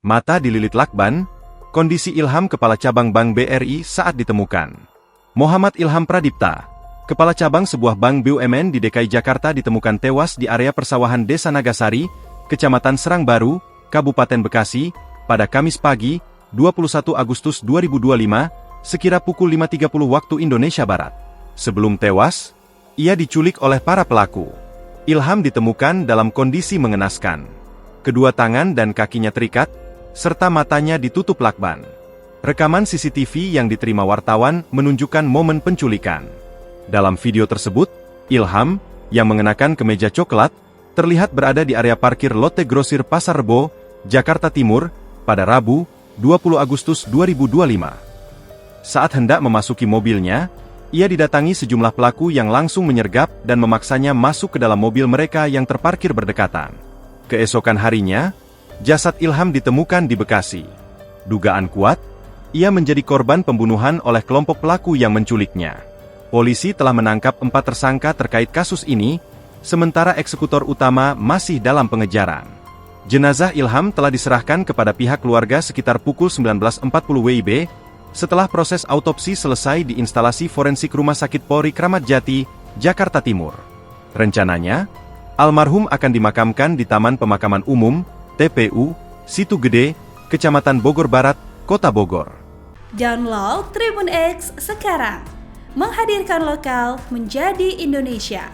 Mata dililit lakban, kondisi Ilham Kepala Cabang Bank BRI saat ditemukan. Muhammad Ilham Pradipta, Kepala Cabang sebuah bank BUMN di DKI Jakarta ditemukan tewas di area persawahan Desa Nagasari, Kecamatan Serang Baru, Kabupaten Bekasi, pada Kamis pagi, 21 Agustus 2025, sekira pukul 5.30 waktu Indonesia Barat. Sebelum tewas, ia diculik oleh para pelaku. Ilham ditemukan dalam kondisi mengenaskan. Kedua tangan dan kakinya terikat, serta matanya ditutup lakban. Rekaman CCTV yang diterima wartawan menunjukkan momen penculikan. Dalam video tersebut, Ilham, yang mengenakan kemeja coklat, terlihat berada di area parkir Lotte Grosir Pasar Rebo, Jakarta Timur, pada Rabu, 20 Agustus 2025. Saat hendak memasuki mobilnya, ia didatangi sejumlah pelaku yang langsung menyergap dan memaksanya masuk ke dalam mobil mereka yang terparkir berdekatan. Keesokan harinya, jasad Ilham ditemukan di Bekasi. Dugaan kuat, ia menjadi korban pembunuhan oleh kelompok pelaku yang menculiknya. Polisi telah menangkap 4 tersangka terkait kasus ini, sementara eksekutor utama masih dalam pengejaran. Jenazah Ilham telah diserahkan kepada pihak keluarga sekitar pukul 19.40 WIB, setelah proses autopsi selesai di instalasi forensik Rumah Sakit Polri Kramat Jati, Jakarta Timur. Rencananya, almarhum akan dimakamkan di Taman Pemakaman Umum, TPU, Situ Gede, Kecamatan Bogor Barat, Kota Bogor. Download Tribun X sekarang, menghadirkan lokal menjadi Indonesia.